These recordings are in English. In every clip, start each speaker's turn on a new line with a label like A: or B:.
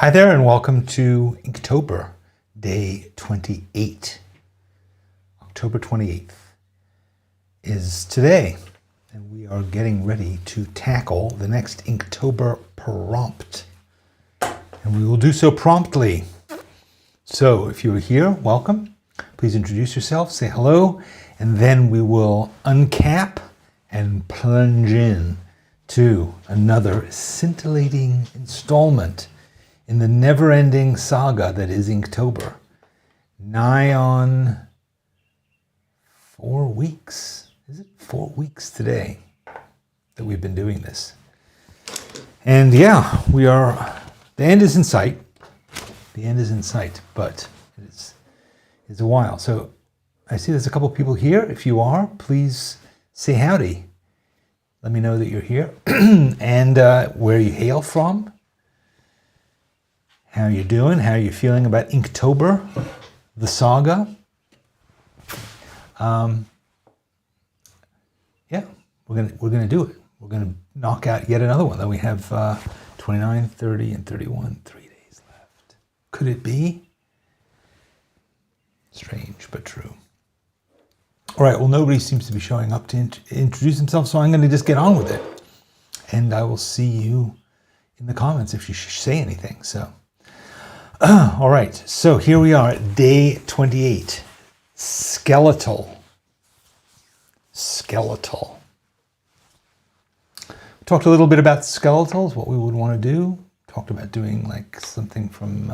A: Hi there and welcome to Inktober, day 28. October 28th is today, and we are getting ready to tackle the next Inktober prompt. And we will do so promptly. So if you're here, welcome. Please introduce yourself, say hello, and then we will uncap and plunge in to another scintillating installment in the never-ending saga that is Inktober. Nigh on 4 weeks. Is it 4 weeks today that we've been doing this? And yeah, the end is in sight. The end is in sight, but it's a while. So I see there's a couple people here. If you are, please say howdy. Let me know that you're here and where you hail from. How you doing? How are you feeling about Inktober, the saga? Yeah, we're gonna do it. We're gonna knock out yet another one. Then we have 29, 30, and 31. 3 days left. Could it be? Strange, but true. All right. Well, nobody seems to be showing up to introduce themselves, so I'm going to just get on with it, and I will see you in the comments if you say anything. So. All right, so here we are, day 28, Skeletal. Skeletal. We talked a little bit about skeletals, what we would want to do. Talked about doing like something from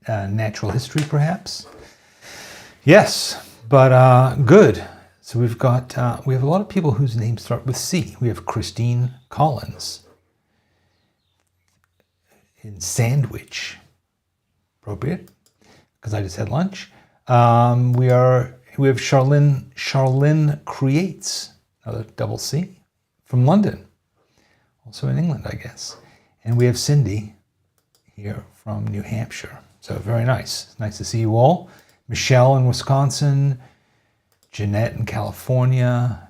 A: natural history, perhaps. Yes, but good. So we have a lot of people whose names start with C. We have Christine Collins in Sandwich. Appropriate, because I just had lunch. We have Charlene Creates, another double C, from London, also in England, I guess. And we have Cindy here from New Hampshire. So very nice. Nice to see you all. Michelle in Wisconsin, Jeanette in California,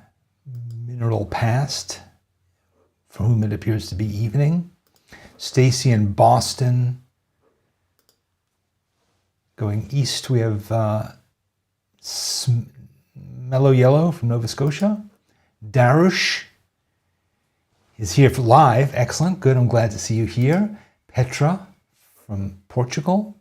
A: Mineral Past, for whom it appears to be evening. Stacy in Boston. Going east, we have Mellow Yellow from Nova Scotia. Darush is here for live. Excellent. Good. I'm glad to see you here. Petra from Portugal.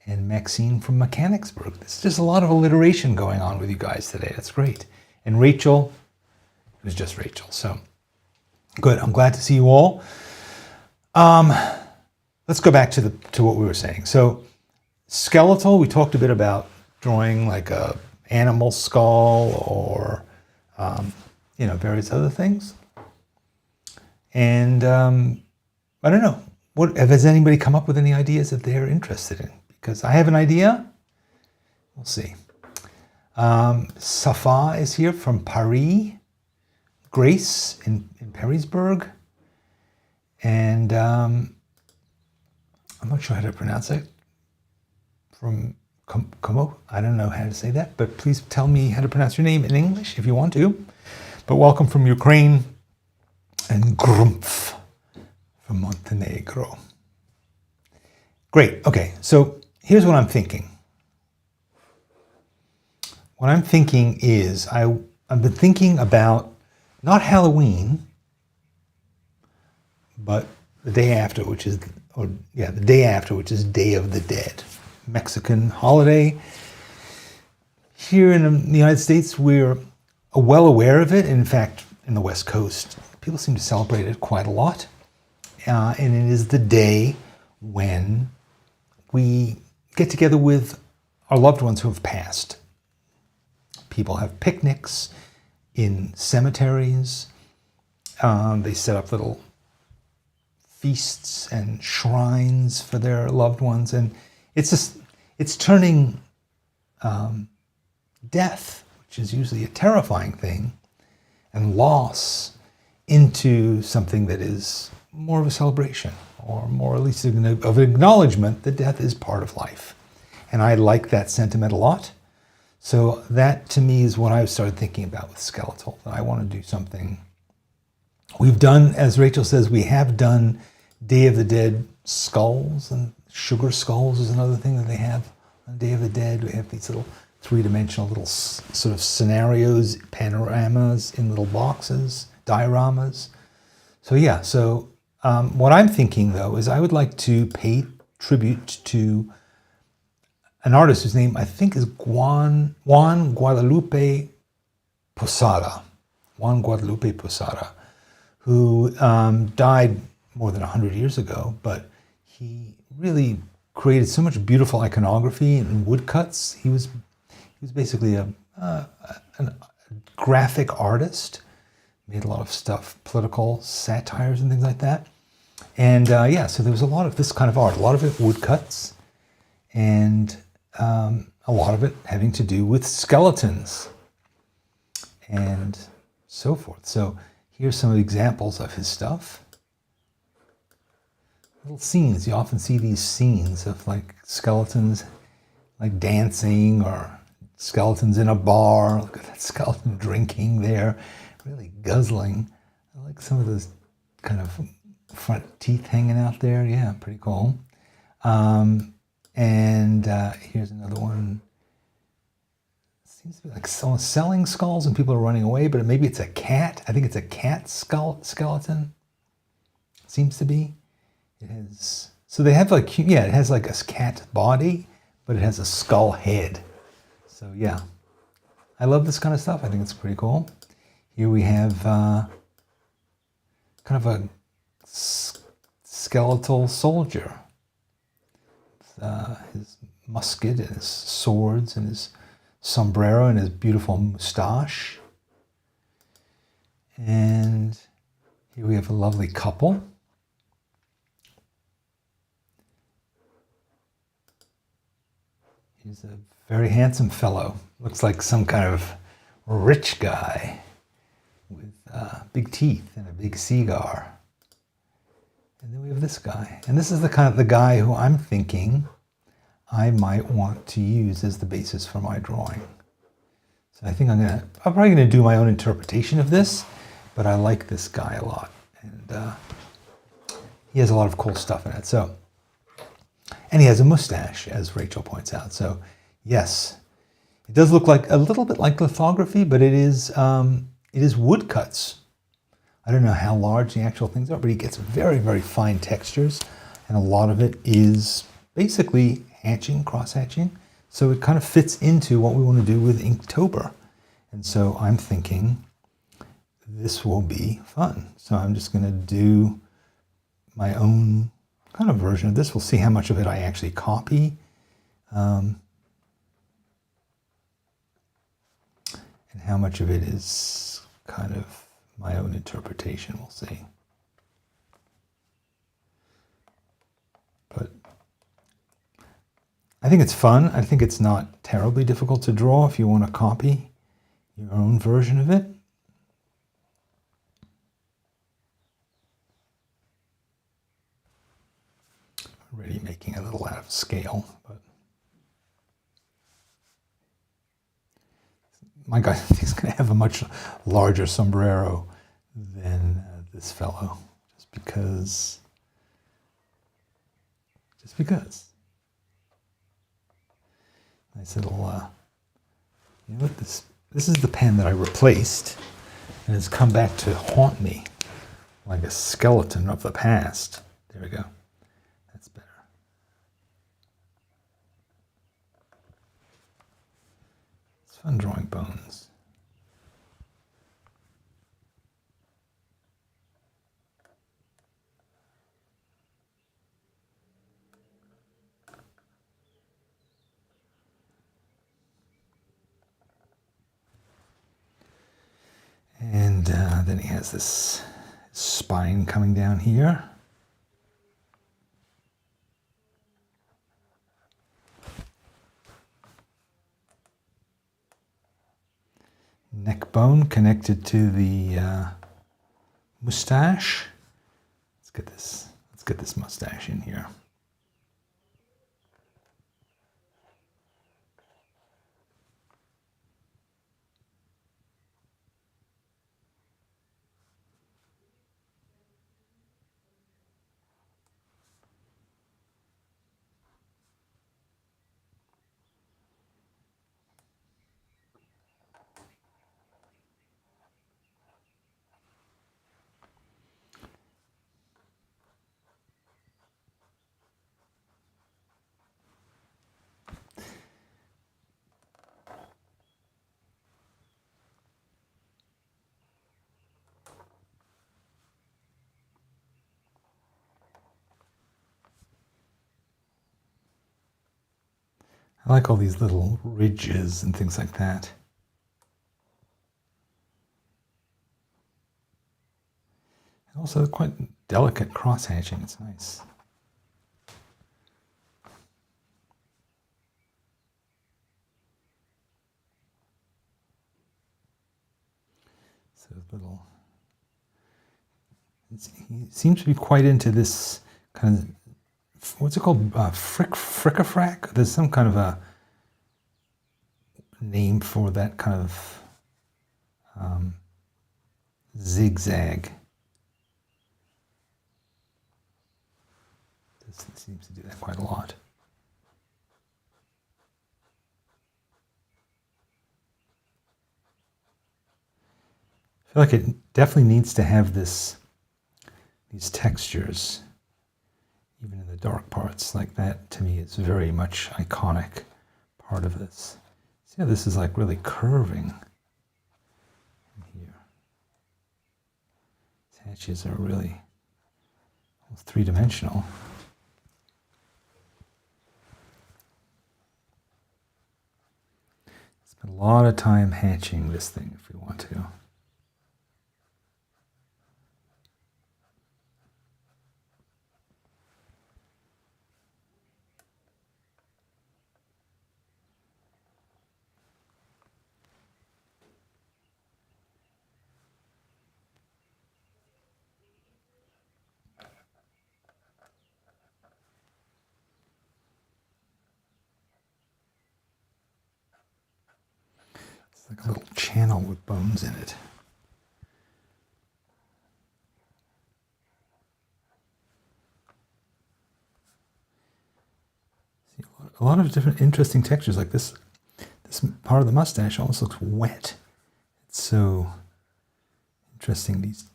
A: And Maxine from Mechanicsburg. There's just a lot of alliteration going on with you guys today. That's great. And Rachel, it was just Rachel. So good. I'm glad to see you all. Let's go back to what we were saying. So Skeletal, we talked a bit about drawing like a animal skull or, various other things. And I don't know, has anybody come up with any ideas that they're interested in? Because I have an idea. We'll see. Safa is here from Paris. Grace in Perrysburg. And I'm not sure how to pronounce it. From Como, I don't know how to say that, but please tell me how to pronounce your name in English if you want to. But welcome from Ukraine, and Grumpf from Montenegro. Great, okay, so here's what I'm thinking. What I'm thinking is, I've been thinking about not Halloween, but the day after, which is Day of the Dead. Mexican holiday. Here in the United States, we're well aware of it. In fact, in the West Coast, people seem to celebrate it quite a lot. And it is the day when we get together with our loved ones who have passed. People have picnics in cemeteries. They set up little feasts and shrines for their loved ones. And it's turning death, which is usually a terrifying thing, and loss into something that is more of a celebration, or more at least of an acknowledgement that death is part of life. And I like that sentiment a lot. So that to me is what I started thinking about with Skeletal, that I want to do something. We've done, as Rachel says, we have done Day of the Dead skulls, and sugar skulls is another thing that they have on Day of the Dead. We have these little three-dimensional little sort of scenarios, panoramas in little boxes, dioramas. So yeah, so what I'm thinking though is I would like to pay tribute to an artist whose name I think is Juan Guadalupe Posada. Juan Guadalupe Posada, who died more than 100 years ago, but he really created so much beautiful iconography and woodcuts. He was basically a graphic artist, made a lot of stuff, political satires and things like that. And yeah, so there was a lot of this kind of art, a lot of it woodcuts, and a lot of it having to do with skeletons and so forth. So here's some examples of his stuff. Little scenes. You often see these scenes of like skeletons like dancing, or skeletons in a bar. Look at that skeleton drinking there, really guzzling. I like some of those kind of front teeth hanging out there. Yeah, pretty cool. And here's another one. Seems to be like someone selling skulls and people are running away, but maybe it's a cat. I think it's a cat skeleton. Seems to be. It has, so they have like, yeah, it has like a cat body, but it has a skull head. So yeah, I love this kind of stuff. I think it's pretty cool. Here we have kind of a skeletal soldier. His musket and his swords and his sombrero and his beautiful moustache. And here we have a lovely couple. He's a very handsome fellow. Looks like some kind of rich guy with big teeth and a big cigar. And then we have this guy. And this is the kind of the guy who I'm thinking I might want to use as the basis for my drawing. So I think I'm probably gonna do my own interpretation of this, but I like this guy a lot. And he has a lot of cool stuff in it. So, and he has a mustache, as Rachel points out. So yes, it does look like a little bit like lithography, but it is woodcuts. I don't know how large the actual things are, but he gets very, very fine textures, and a lot of it is basically hatching, cross-hatching. So it kind of fits into what we want to do with Inktober. And so I'm thinking this will be fun. So I'm just going to do my own kind of version of this. We'll see how much of it I actually copy. And how much of it is kind of my own interpretation, we'll see. But I think it's fun. I think it's not terribly difficult to draw if you want to copy your own version of it. Already making a little out of scale, but my guy is going to have a much larger sombrero than this fellow, just because. Nice little, you know what, this is the pen that I replaced, and it's come back to haunt me like a skeleton of the past. There we go. That's better. It's fun drawing bones. And then he has this spine coming down here. Neck bone connected to the mustache. Let's get this mustache in here. I like all these little ridges and things like that. And also quite delicate cross hatching. It's nice. So little. He seems to be quite into this kind of, what's it called? Frick-a-frack? There's some kind of a name for that kind of zigzag. This seems to do that quite a lot. I feel like it definitely needs to have these textures, even in the dark parts. Like that, to me, is very much iconic part of this. See how this is like really curving in here. These hatches are really almost three-dimensional. Spend a lot of time hatching this thing if we want to. Like a little channel with bones in it. See, a lot of different interesting textures. Like this part of the mustache almost looks wet. It's so interesting. These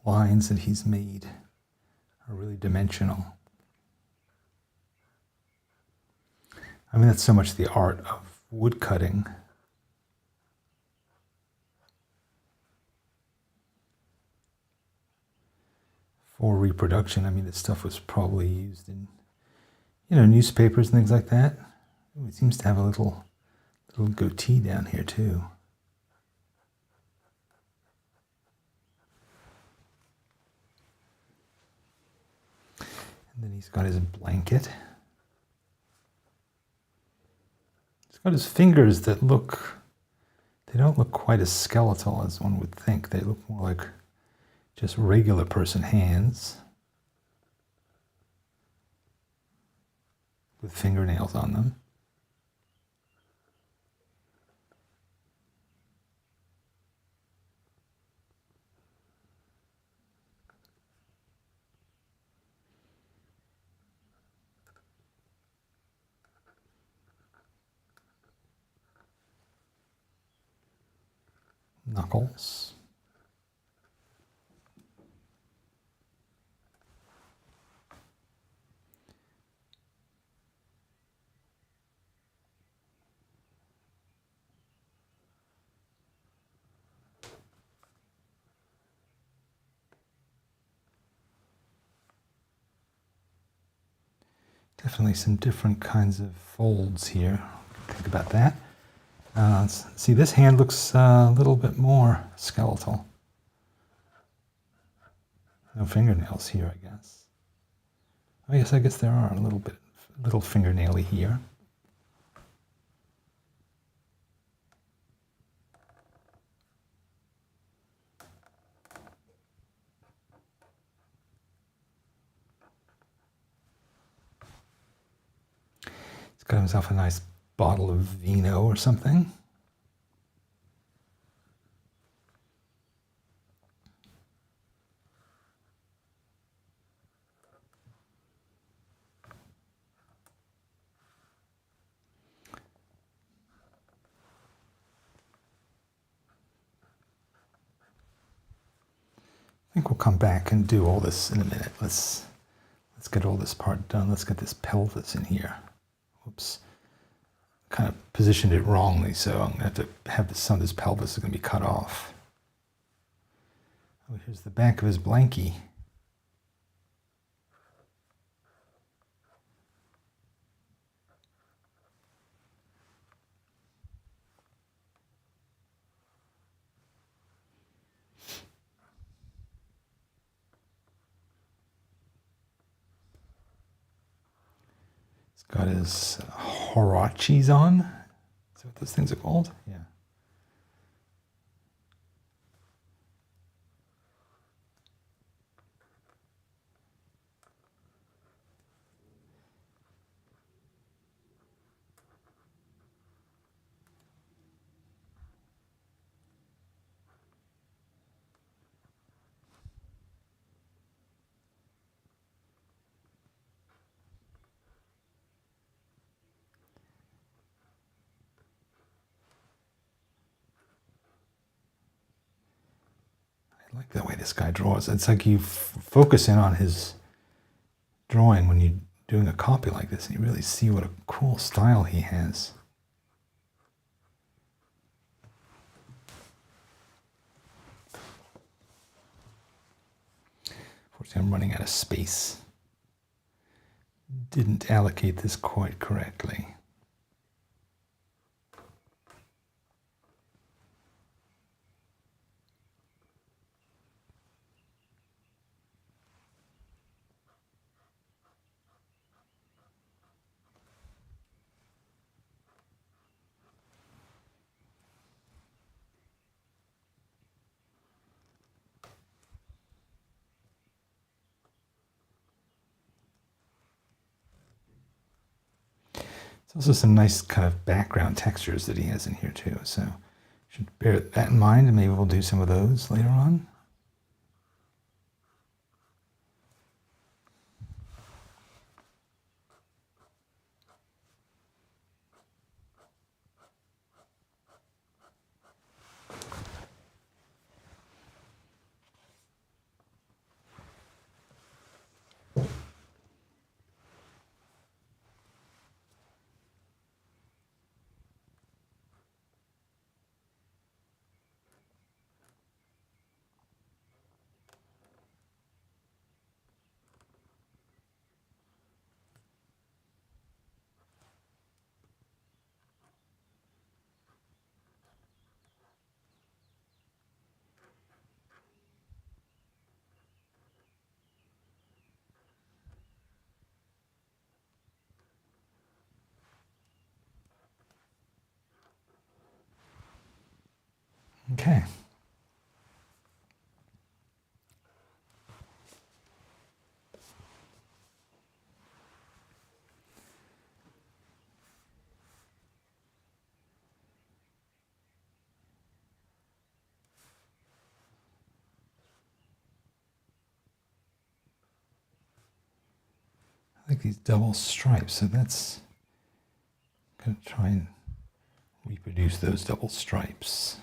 A: lines that he's made are really dimensional. I mean, that's so much the art of wood cutting. For reproduction, I mean, this stuff was probably used in, newspapers and things like that. Ooh, it seems to have a little goatee down here too. And then he's got his blanket. He's got his fingers that they don't look quite as skeletal as one would think. They look more like just regular person hands with fingernails on them. Knuckles. Definitely some different kinds of folds here. Think about that. See, this hand looks a little bit more skeletal. No fingernails here, I guess. I guess there are a little fingernaily here. He's got himself a nice bottle of vino or something. I think we'll come back and do all this in a minute. Let's get all this part done. Let's get this pelvis in here. Whoops. Kind of positioned it wrongly, so I'm going to have some of this pelvis is going to be cut off. Oh, here's the back of his blankie. He's got his huaraches on. Is that what those things are called? Yeah. I like the way this guy draws. It's like you focus in on his drawing when you're doing a copy like this, and you really see what a cool style he has. Unfortunately, I'm running out of space. Didn't allocate this quite correctly. There's also some nice kind of background textures that he has in here too, so you should bear that in mind, and maybe we'll do some of those later on. Okay. I like these double stripes, so that's going to try and reproduce those double stripes.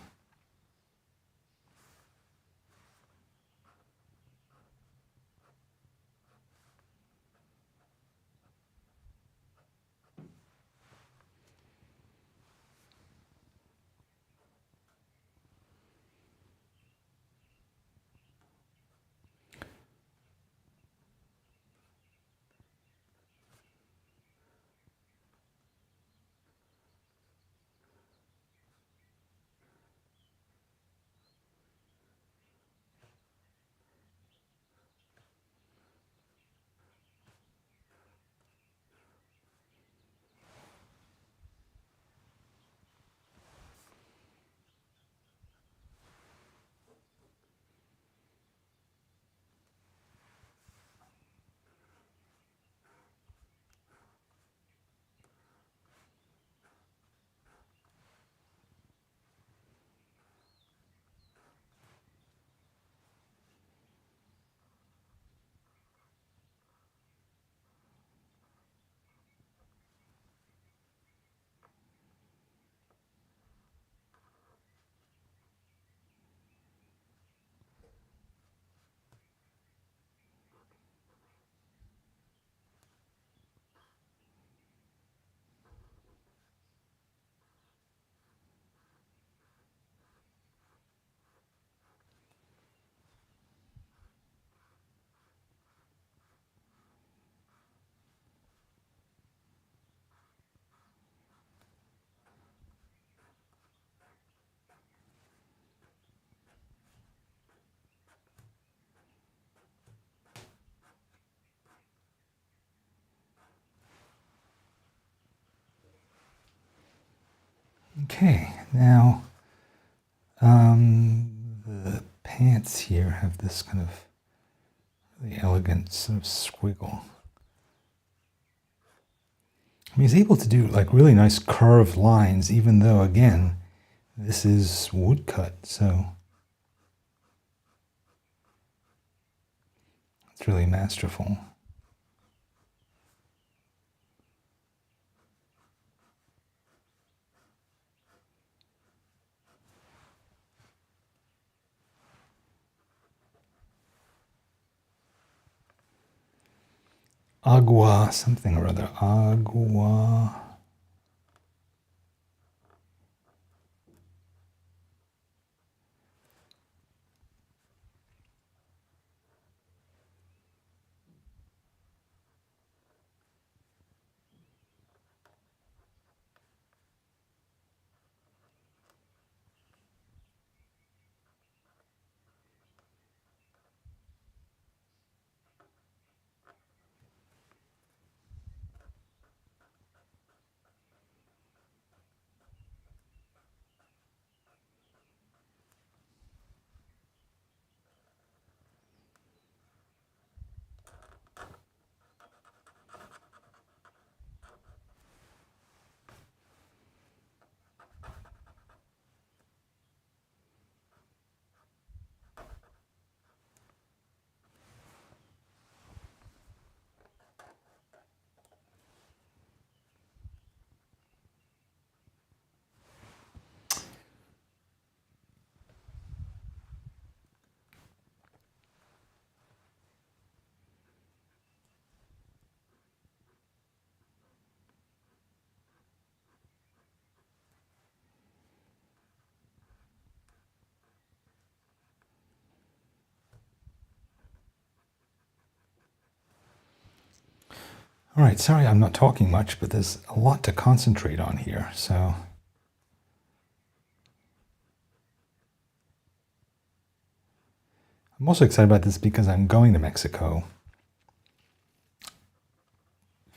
A: Okay, now the pants here have this kind of really elegant sort of squiggle. I mean, he's able to do like really nice curved lines, even though, again, this is woodcut, so it's really masterful. Agua, something or other. Agua. All right, sorry I'm not talking much, but there's a lot to concentrate on here, so. I'm also excited about this because I'm going to Mexico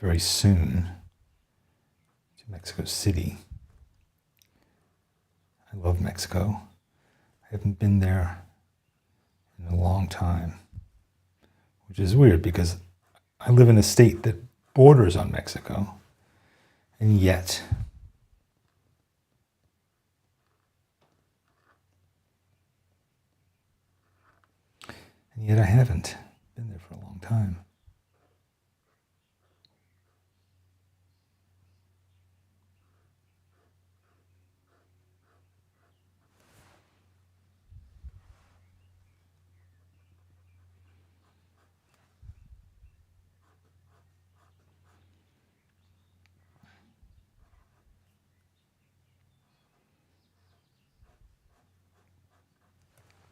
A: very soon, to Mexico City. I love Mexico. I haven't been there in a long time, which is weird because I live in a state that borders on Mexico, and yet I haven't been there for a long time.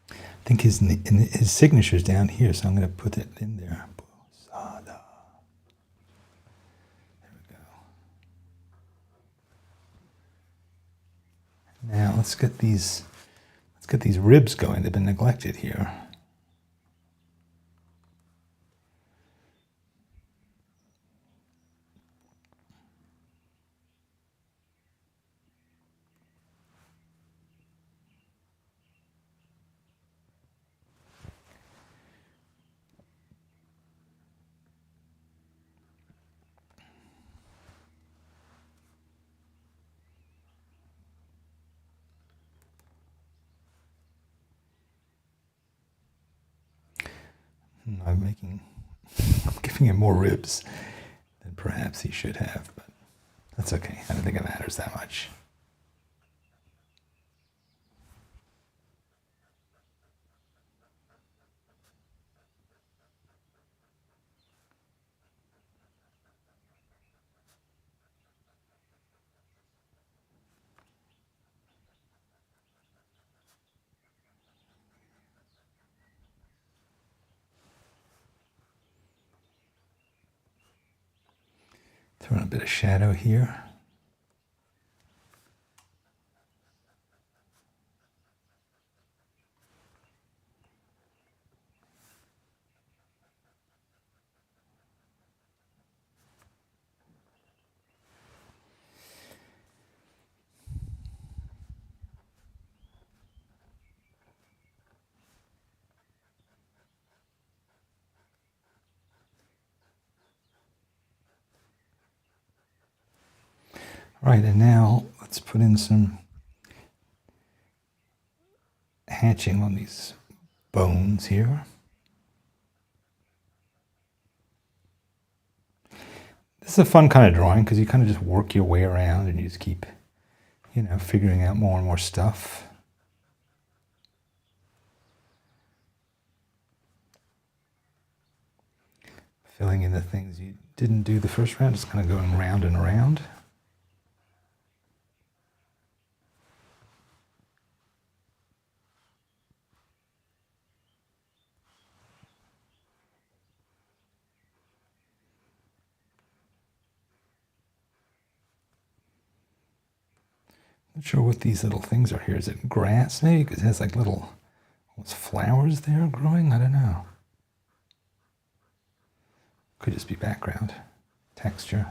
A: I think his signature's down here, so I'm going to put it in there. Posada. There we go. Now let's get these ribs going. They've been neglected here. I'm giving him more ribs than perhaps he should have, but that's okay. I don't think it matters that much. Throw in a bit of shadow here. All right, and now let's put in some hatching on these bones here. This is a fun kind of drawing because you kind of just work your way around and you just keep, figuring out more and more stuff. Filling in the things you didn't do the first round, just kind of going round and around. Not sure what these little things are here. Is it grass maybe? Because it has like little almost flowers there growing. I don't know. Could just be background texture.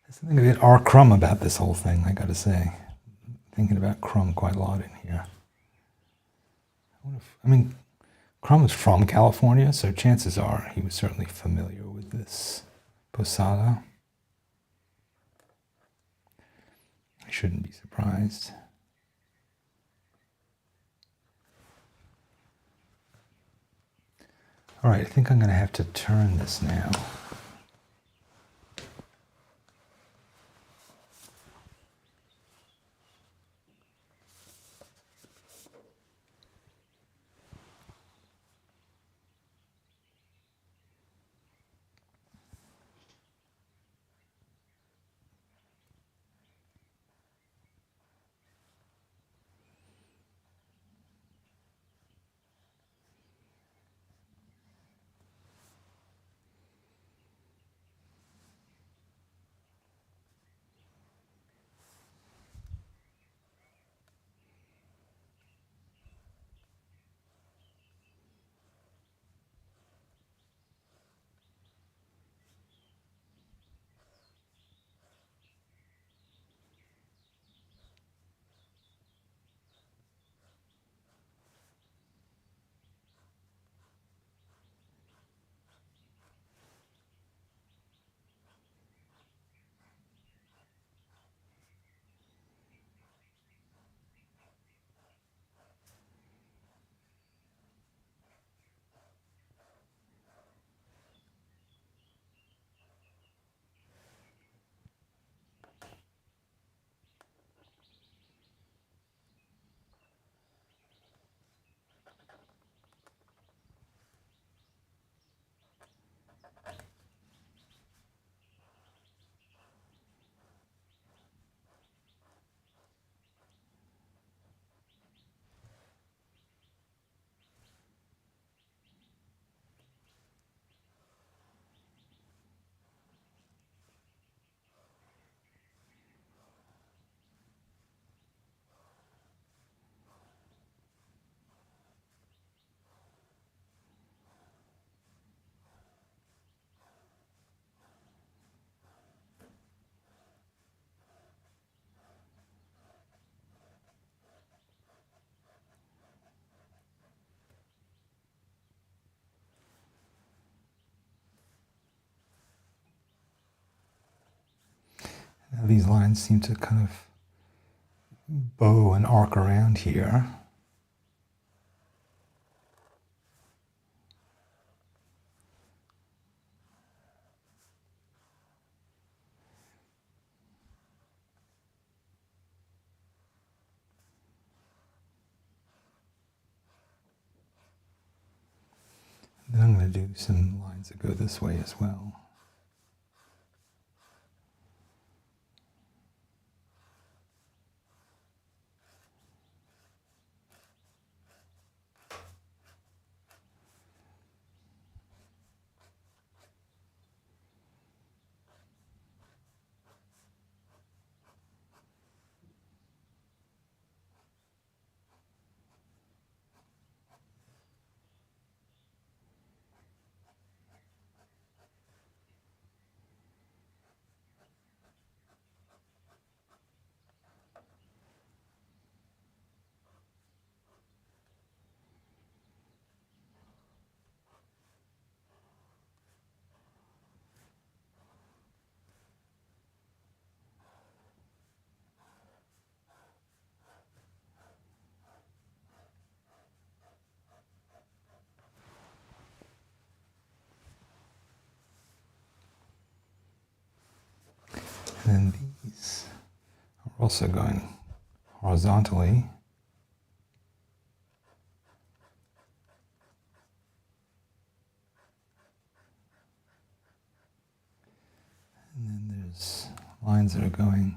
A: There's something a bit R. Crumb about this whole thing, I gotta say. Thinking about Crumb quite a lot in here. Crumb is from California, so chances are he was certainly familiar with this posada. I shouldn't be surprised. All right, I think I'm going to have to turn this now. Now these lines seem to kind of bow and arc around here. Then I'm going to do some lines that go this way as well. And then these are also going horizontally. And then there's lines that are going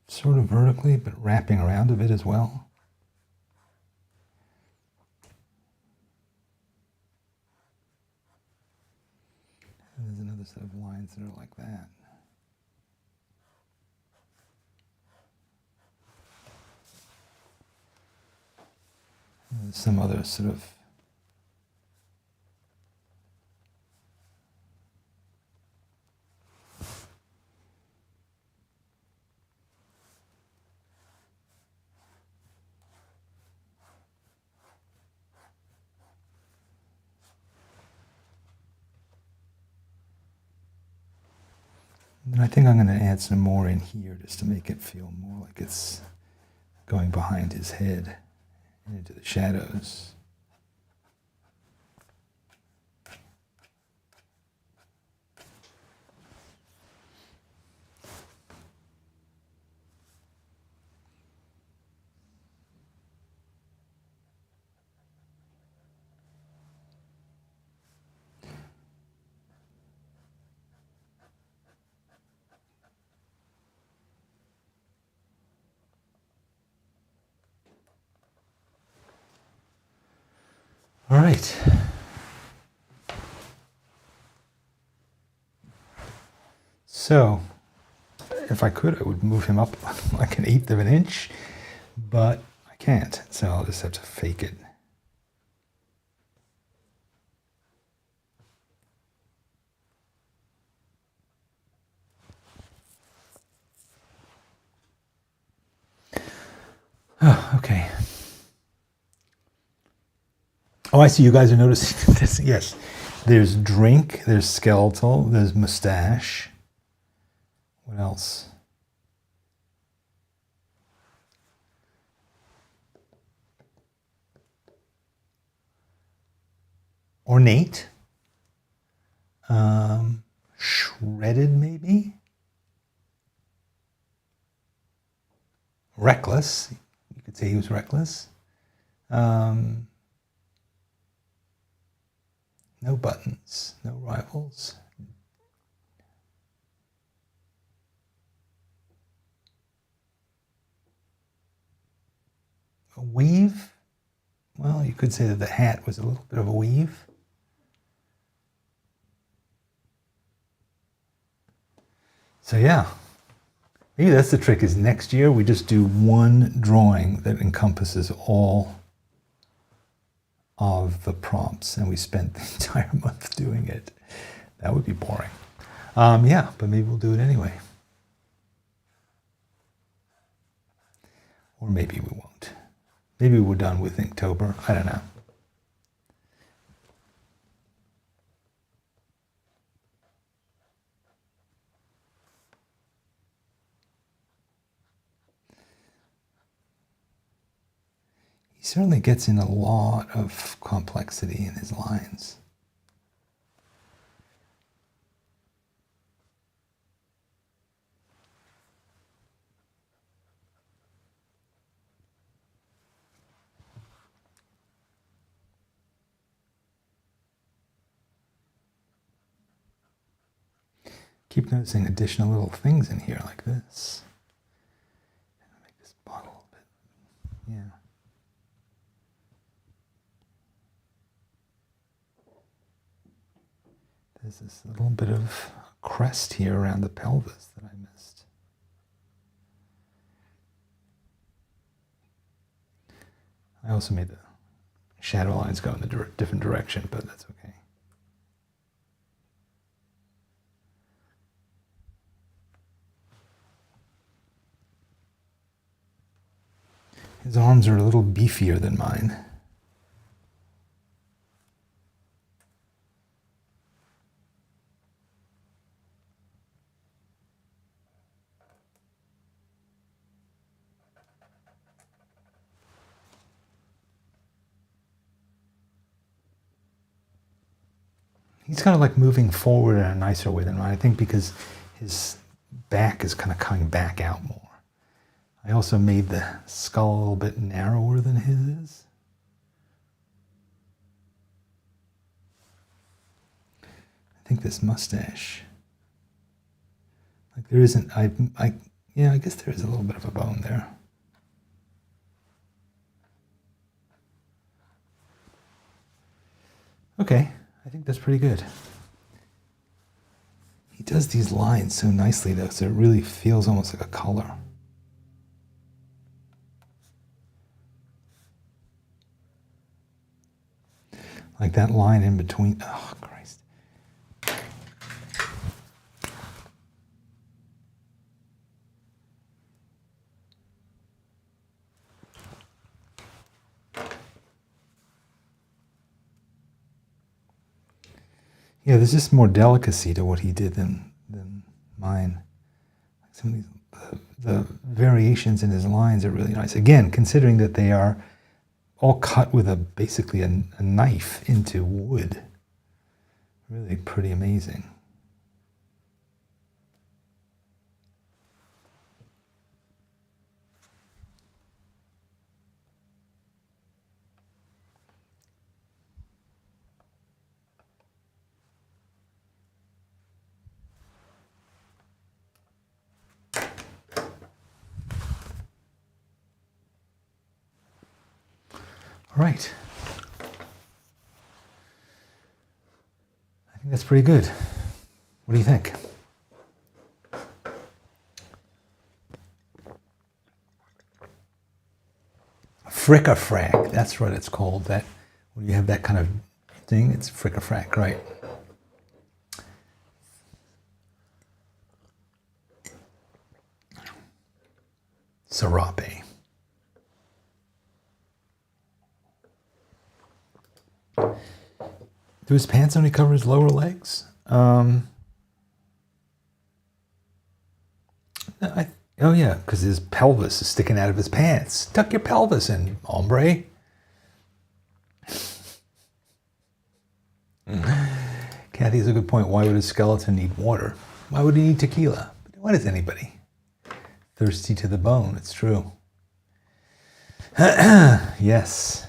A: sort of vertically, but wrapping around a bit as well. And there's another set of lines that are like that. And there's some other sort of and I think I'm going to add some more in here just to make it feel more like it's going behind his head and into the shadows. All right. So, if I could, I would move him up like 1/8 of an inch, but I can't, so I'll just have to fake it. Oh, okay. Oh, I see you guys are noticing this. Yes. There's drink, there's skeletal, there's mustache. What else? Ornate. Shredded, maybe. Reckless. You could say he was reckless. No buttons, no rivals. A weave? Well, you could say that the hat was a little bit of a weave. So yeah, maybe that's the trick, is next year we just do one drawing that encompasses all of the prompts, and we spent the entire month doing it. That would be boring. Yeah, but maybe we'll do it anyway. Or maybe we won't. Maybe we're done with Inktober. I don't know. He certainly gets in a lot of complexity in his lines. Keep noticing additional little things in here like this. Make this bottle a bit, yeah. There's this little bit of crest here around the pelvis that I missed. I also made the shadow lines go in a different direction, but that's okay. His arms are a little beefier than mine. He's kind of like moving forward in a nicer way than mine, I think, because his back is kind of coming back out more. I also made the skull a little bit narrower than his is. I think this mustache, like there isn't, yeah, I guess there is a little bit of a bone there. Okay, I think that's pretty good. He does these lines so nicely though, so it really feels almost like a color. Like that line in between, oh Christ. Yeah, there's just more delicacy to what he did than mine. Some of these, the variations in his lines are really nice. Again, considering that they are all cut with basically a knife into wood. Really pretty amazing. All right. I think that's pretty good. What do you think? Frick-a-frack, that's what it's called. That when you have that kind of thing, it's frick-a-frack, right? Serape. Do his pants only cover his lower legs? Oh yeah, because his pelvis is sticking out of his pants. Tuck your pelvis in, hombre. Kathy has a good point. Why would a skeleton need water? Why would he need tequila? Why does anybody? Thirsty to the bone, it's true. Yes.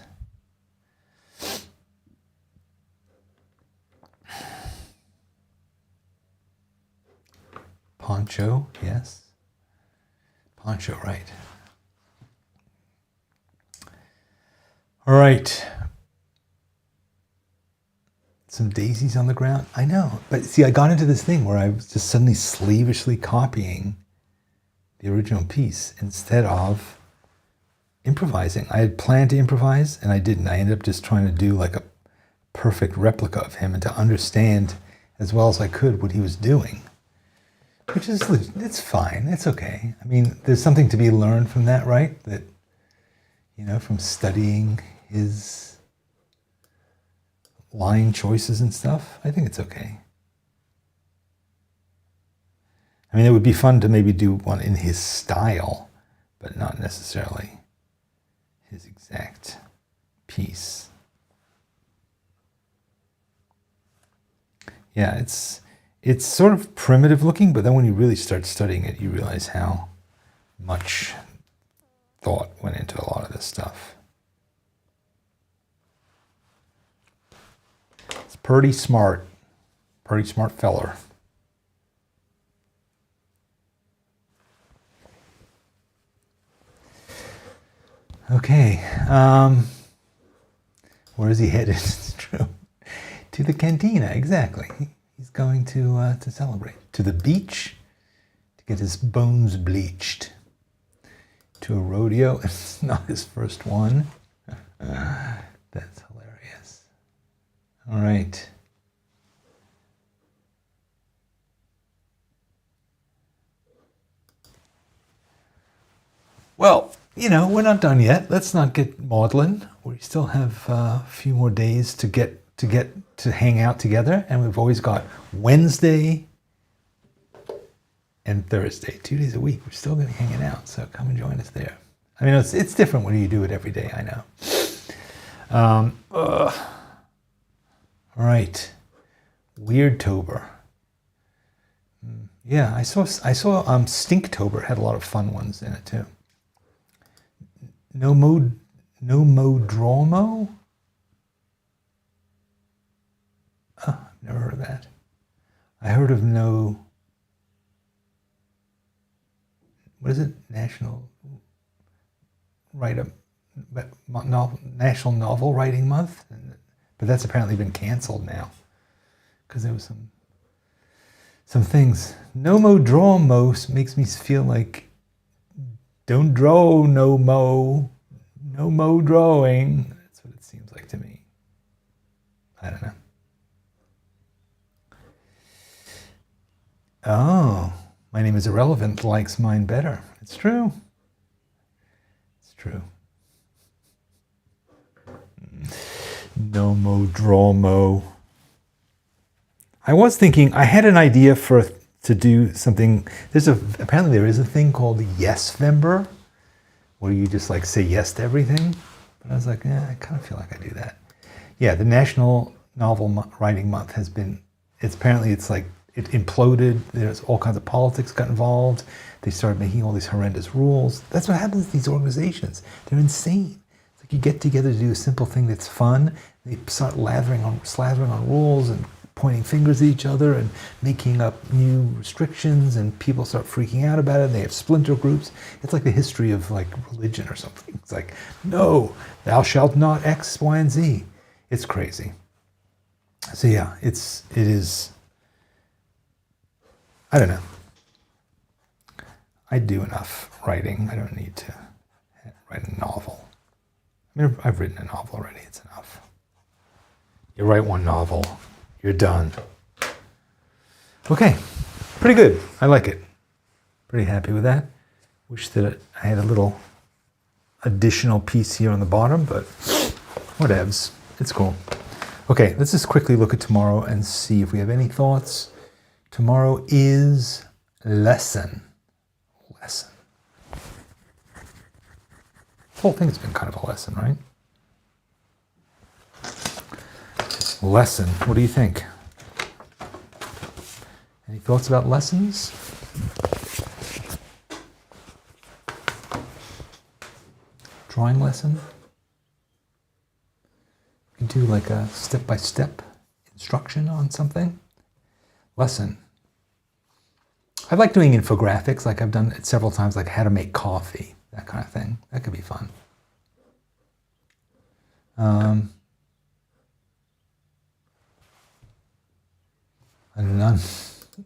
A: Poncho, yes. Poncho, right. All right. Some daisies on the ground. I know. But see, I got into this thing where I was just suddenly slavishly copying the original piece instead of improvising. I had planned to improvise and I didn't. I ended up just trying to do like a perfect replica of him and to understand as well as I could what he was doing. Which is, it's fine, it's okay. I mean, there's something to be learned from that, right? That, you know, from studying his line choices and stuff, I think it's okay. I mean, it would be fun to maybe do one in his style, but not necessarily his exact piece. Yeah, it's sort of primitive looking, but then when you really start studying it, you realize how much thought went into a lot of this stuff. It's pretty smart feller. Okay, where is he headed? It's true. To the cantina, exactly. He's going to celebrate. To the beach to get his bones bleached. To a rodeo. It's not his first one. That's hilarious. All right. Well, you know, we're not done yet. Let's not get maudlin. We still have a few more days to get to hang out together, and we've always got Wednesday and Thursday, 2 days a week. We're still going to be hanging out, so come and join us there. I mean, it's different when you do it every day, I know. All right. Weirdtober. Yeah, I saw Stinktober had a lot of fun ones in it too. Nomodromo? Oh, never heard of that. I heard of what is it? National Novel Writing Month? But that's apparently been canceled now because there was some things. Nomodromo makes me feel like don't draw no mo drawing. That's what it seems like to me. I don't know. Oh, my name is irrelevant, likes mine better. It's true. It's true. Nomodromo. I was thinking, I had an idea to do something. Apparently there is a thing called Yesvember, where you just like say yes to everything. But I was like, I kind of feel like I do that. Yeah, the National Novel Writing Month it's like it imploded. There's all kinds of politics got involved. They started making all these horrendous rules. That's what happens to these organizations. They're insane. It's like you get together to do a simple thing that's fun. They start slathering on rules and pointing fingers at each other and making up new restrictions, and people start freaking out about it. And they have splinter groups. It's like the history of like religion or something. It's like, no, thou shalt not X, Y, and Z. It's crazy. So yeah, it is. I don't know. I do enough writing. I don't need to write a novel. I mean, I've written a novel already. It's enough. You write one novel, you're done. Okay, pretty good. I like it. Pretty happy with that. Wish that I had a little additional piece here on the bottom, but whatevs. It's cool. Okay, let's just quickly look at tomorrow and see if we have any thoughts. Tomorrow is lesson. The whole thing's been kind of a lesson, right? Lesson. What do you think? Any thoughts about lessons? Drawing lesson? You can do like a step-by-step instruction on something. Lesson. I like doing infographics, like I've done it several times, like how to make coffee, that kind of thing. That could be fun. And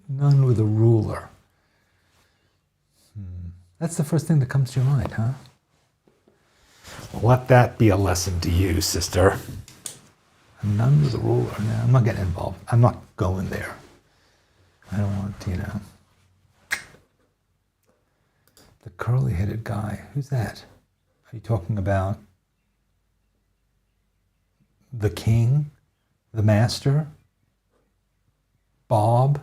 A: none with a ruler. That's the first thing that comes to your mind, huh? Well, let that be a lesson to you, sister. None with a ruler. No, I'm not getting involved. I'm not going there. I don't want to, The curly-headed guy. Who's that? Are you talking about the king? The master? Bob?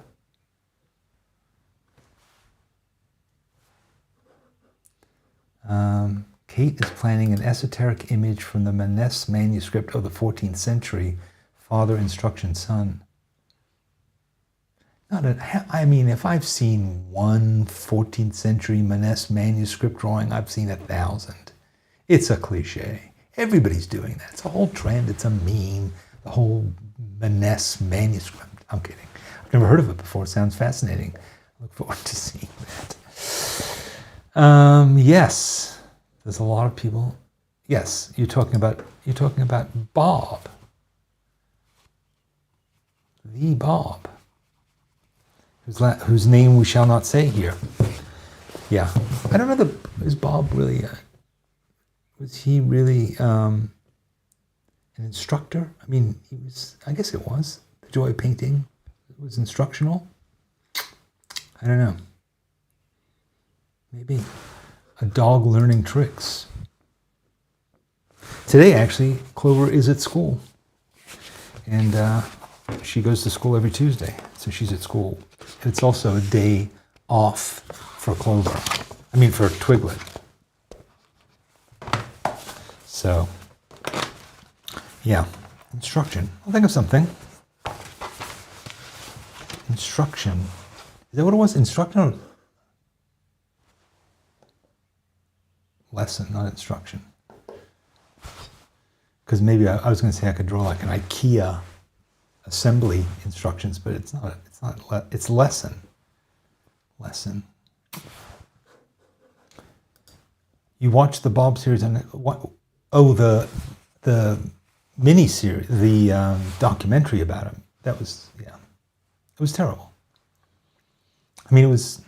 A: Kate is planning an esoteric image from the Manesse manuscript of the 14th century, Father Instruction Son. I mean, if I've seen one 14th century Manesse manuscript drawing, I've seen 1,000. It's a cliche. Everybody's doing that. It's a whole trend. It's a meme. The whole Manesse manuscript. I'm kidding. I've never heard of it before. It sounds fascinating. I look forward to seeing that. Yes. There's a lot of people. Yes, you're talking about Bob. The Bob. Whose name we shall not say here. Yeah. I don't know, is Bob really, was he really an instructor? I mean, I guess it was. The Joy of Painting was instructional. I don't know. Maybe a dog learning tricks. Today, actually, Clover is at school. And she goes to school every Tuesday, so she's at school. It's also a day off for Clover. I mean, for Twiglet. So, yeah, instruction. I'll think of something. instruction. Is that what it was? Instruction or lesson, not instruction? Because maybe I was going to say I could draw like an IKEA assembly instructions, but it's not. It's lesson. Lesson. You watched the Bob series on what? Oh, the mini series, the documentary about him. That was, yeah, it was terrible. I mean, it was.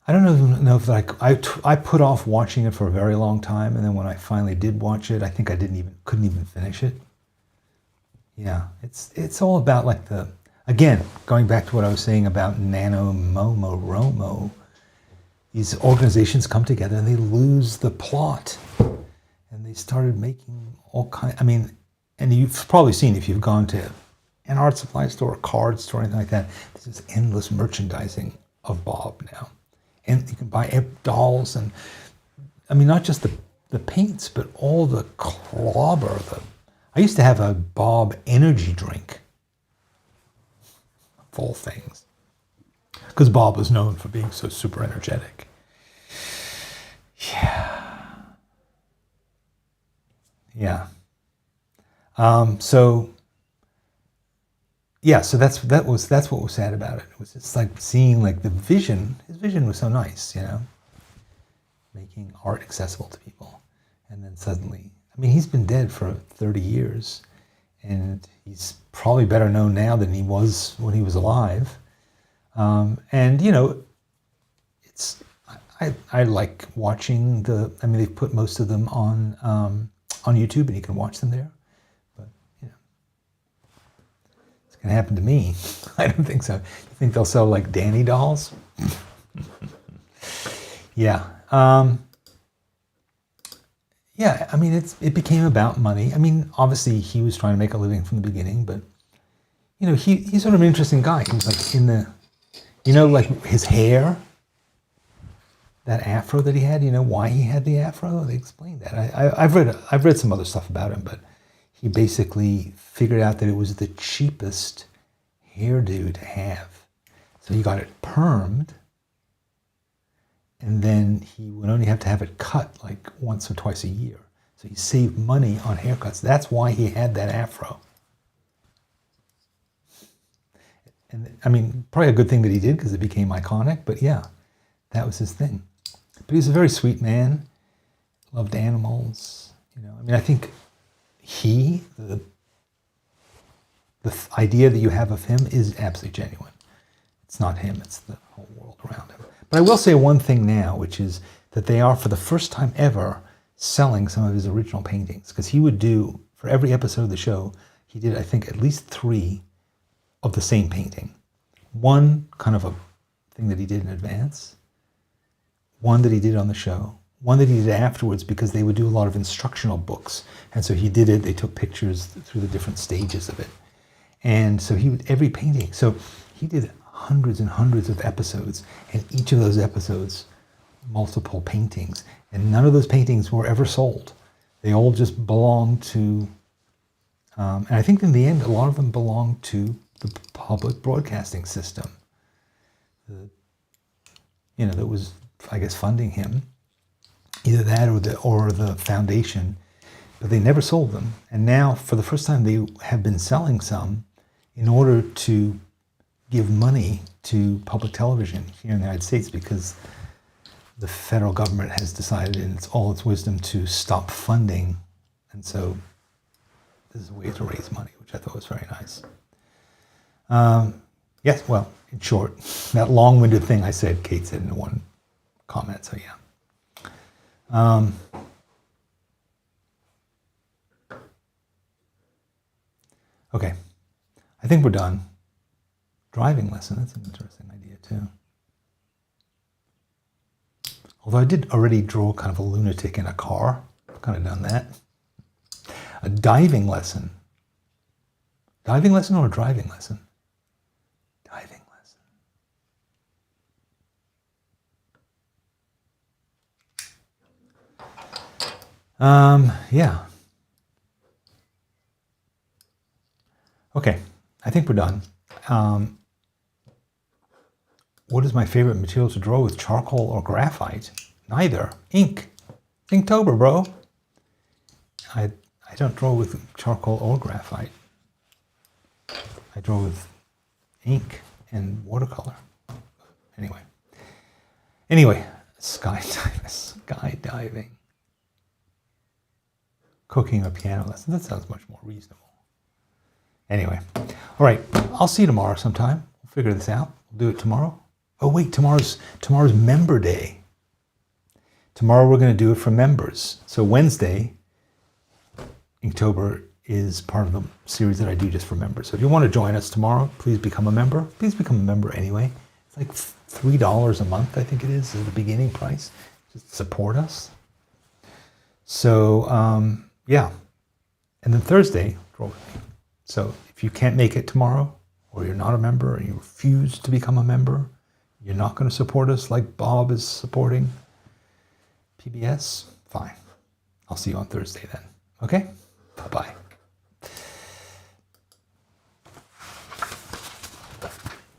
A: I don't know if like I put off watching it for a very long time, and then when I finally did watch it, I think I couldn't even finish it. Yeah, it's all about like again, going back to what I was saying about Nano Momo Romo. These organizations come together and they lose the plot, and they started making all kinds. I mean, and you've probably seen if you've gone to an art supply store, a card store, anything like that. There's this endless merchandising of Bob now. And you can buy dolls, and I mean, not just the paints, but all the clobber. I used to have a Bob energy drink, of all things, because Bob was known for being so super energetic. Yeah. So that's what was sad about it. It was just like seeing like the vision. His vision was so nice, making art accessible to people. And then suddenly, I mean, he's been dead for 30 years, and he's probably better known now than he was when he was alive. And it's I like watching I mean, they've put most of them on YouTube, and you can watch them there. It's going to happen to me. I don't think so. You think they'll sell like Danny dolls? Yeah. Yeah, I mean, it became about money. I mean, obviously he was trying to make a living from the beginning, but he's sort of an interesting guy. He was like like his hair, that afro that he had, why he had the afro? They explained that. I've read some other stuff about him, but he basically figured out that it was the cheapest hairdo to have. So he got it permed, and then he would only have to have it cut like once or twice a year. So he saved money on haircuts. That's why he had that afro. And I mean, probably a good thing that he did, because it became iconic, but yeah, that was his thing. But he was a very sweet man, loved animals. I mean, I think the idea that you have of him is absolutely genuine. It's not him, it's the whole world around him. But I will say one thing now, which is that they are, for the first time ever, selling some of his original paintings. Because he would do, for every episode of the show, he did, I think, at least 3 of the same painting. One kind of a thing that he did in advance, one that he did on the show, one that he did afterwards, because they would do a lot of instructional books. And so he did it, they took pictures through the different stages of it. And so every painting, so he did hundreds and hundreds of episodes, and each of those episodes, multiple paintings. And none of those paintings were ever sold. They all just belonged to, and I think in the end, a lot of them belonged to the public broadcasting system. That was, I guess, funding him. Either that or the foundation, but they never sold them. And now, for the first time, they have been selling some in order to give money to public television here in the United States, because the federal government has decided in all its wisdom to stop funding. And so this is a way to raise money, which I thought was very nice. Yes, well, in short, that long-winded thing I said, Kate said in one comment, so yeah. Okay, I think we're done. Driving lesson, that's an interesting idea too. Although I did already draw kind of a lunatic in a car. I've kind of done that. A diving lesson. Diving lesson or a driving lesson? Diving lesson. Yeah. Okay, I think we're done. What is my favorite material to draw with, charcoal or graphite? Neither. Ink. Inktober, bro. I don't draw with charcoal or graphite. I draw with ink and watercolor. Anyway, skydiving. Cooking or piano lesson. That sounds much more reasonable. Anyway, all right. I'll see you tomorrow sometime. We'll figure this out. We'll do it tomorrow. Oh wait, tomorrow's Member Day. Tomorrow we're going to do it for members. So Wednesday, Inktober, is part of the series that I do just for members. So if you want to join us tomorrow, please become a member. Please become a member anyway. It's like $3 a month, I think it is the beginning price. Just support us. So yeah, and then Thursday, draw with me. So if you can't make it tomorrow, or you're not a member, or you refuse to become a member, you're not going to support us like Bob is supporting PBS, fine. I'll see you on Thursday then. Okay? Bye-bye.